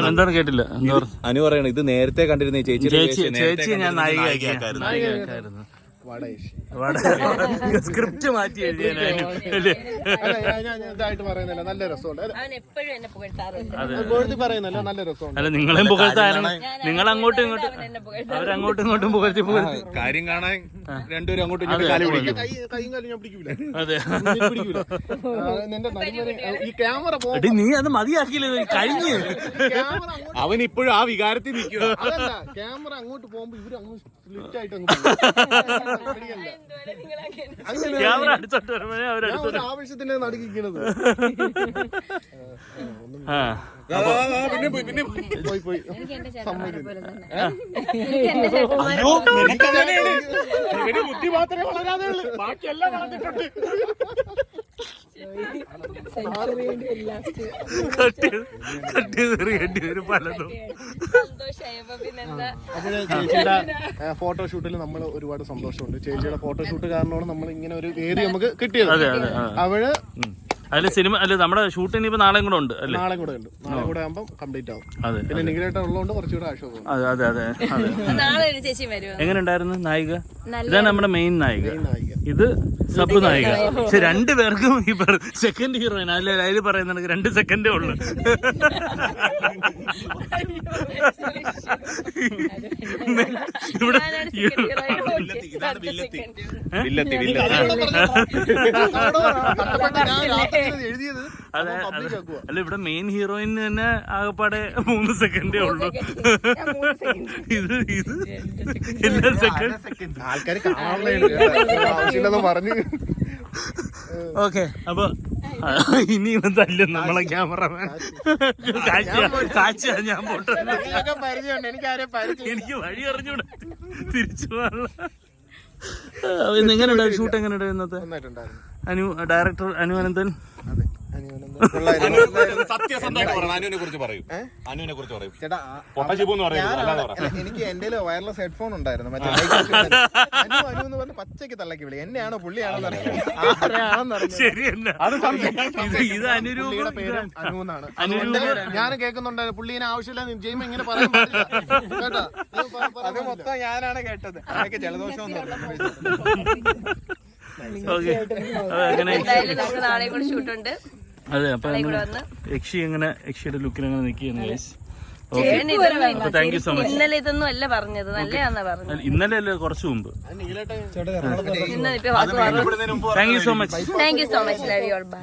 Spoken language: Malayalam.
എന്താണ് കേട്ടില്ല? അനു പറയണ ഇത് നേരത്തെ കണ്ടിരുന്ന ചേച്ചി ഞാൻ നായികയാക്കിയായിരുന്നു. സ്ക്രിപ്റ്റ് മാറ്റി ഇതായിട്ട് പറയുന്നില്ല, നല്ല രസമുണ്ട്. നല്ല രസമുണ്ട്. അല്ല നിങ്ങളെയും പുകഴ്ത്താനും നിങ്ങൾ അങ്ങോട്ടും ഇങ്ങോട്ടും അവരങ്ങോട്ടും ഇങ്ങോട്ടും പുകഴ്ത്തി കാര്യം കാണാൻ രണ്ടുപേരും അങ്ങോട്ടും ഇങ്ങോട്ടും കാലി പിടിക്കും. കൈയും കാലും ഞാൻ പിടിക്കൂല. അതെ ഈ ക്യാമറ നീ അത് മതിയാക്കിയില്ലേ കഴിഞ്ഞ്. അവൻ ഇപ്പോഴും ആ വികാരത്തിൽ നിൽക്കുക. അതല്ല, ക്യാമറ അങ്ങോട്ട് പോകുമ്പോ ഇവര് അങ്ങ് സ്പ്ലിറ്റ് ആയിട്ട് ആവശ്യത്തിന് നടുക്കിക്കണത്. പോയി പോയി ബുദ്ധി മാത്രമേ വളരാതെ ഉള്ളൂ, ബാക്കിയെല്ലാം വളർന്നിട്ടുണ്ട്. ചേച്ചിയുടെ ഫോട്ടോഷൂട്ടിൽ നമ്മൾ ഒരുപാട് സന്തോഷമുണ്ട്. ചേച്ചിയുടെ ഫോട്ടോഷൂട്ട് കാരണമാണ് നമ്മൾ ഇങ്ങനെ ഒരു വേദി നമുക്ക് കിട്ടിയത്. അവള് അതില് സിനിമ അല്ല നമ്മുടെ ഷൂട്ട് ഇനിയിപ്പോ നാളെ കൂടെ ഉണ്ട് അല്ലേ? നാളെ കൂടെ ഉണ്ട്. നാളെ കൂടെ ആകുമ്പോൾ കംപ്ലീറ്റ് ആവും. പിന്നെ നിങ്ങളായിട്ട് ഉള്ളതുകൊണ്ട് കുറച്ചുകൂടെ ആശ്വാസം. അതെ അതെ അതെ എങ്ങനെ ഉണ്ടായിരുന്നു നായിക? ഇതാണ് നമ്മുടെ മെയിൻ നായിക, ഇത് സബ് നായിക. പക്ഷെ രണ്ടുപേർക്കും ഈ സെക്കൻഡ് ഹീറോയിൻ അല്ലെ അതിൽ പറയുന്നത് 2 സെക്കൻഡേ ഉള്ളു. ഇവിടെ അതെ അല്ല ഇവിടെ മെയിൻ ഹീറോയിന് തന്നെ ആകെപ്പാടെ 3 സെക്കൻഡേ ഉള്ളു. ഇത് എല്ലാ സെക്കൻഡ് ആൾക്കാർ കാണാനുള്ള പറഞ്ഞു. ഓക്കെ, അപ്പൊ ഇനി തല്ലും നമ്മളെ ക്യാമറമാൻ. കാഴ്ച ഞാൻ പോട്ടെ, എനിക്ക് വഴി അറിഞ്ഞൂടെ തിരിച്ചു പോകാനുള്ള. എങ്ങനെ ഉണ്ടായിരുന്നു ഷൂട്ട്? എങ്ങനെ ഉണ്ടായിരുന്നു ഇന്നത്തെ? അനു ഡയറക്ടർ അനു അനന്തൻ എനിക്ക് എന്റെ വയർലെസ് ഹെഡ്ഫോൺ ഉണ്ടായിരുന്നു. മറ്റേ അനു പറഞ്ഞ് പച്ചയ്ക്ക് തള്ളക്കി വിളി. എന്നെയാണോ പുള്ളിയാണോ ഞാൻ കേൾക്കുന്നുണ്ടായിരുന്നു. പുള്ളിനെ ആവശ്യമില്ല ജെയിം ഇങ്ങനെ പറയാൻ കേട്ടോ. അത് മൊത്തം ഞാനാണ് കേട്ടത്. അതൊക്കെ ജലദോഷം അതെ. അപ്പൊ യക്ഷി എങ്ങനെ യക്ഷിയുടെ ലുക്കിൽ എങ്ങനെ നിൽക്കുന്നു guys? Thank you so much. ഇന്നലെ ഇതൊന്നും അല്ല പറഞ്ഞത്, നല്ലതാണെന്നാ പറഞ്ഞത്. ഇന്നലെ അല്ലേ കുറച്ചു മുമ്പ്. Thank you so much. Thank you so much. Love you all. By.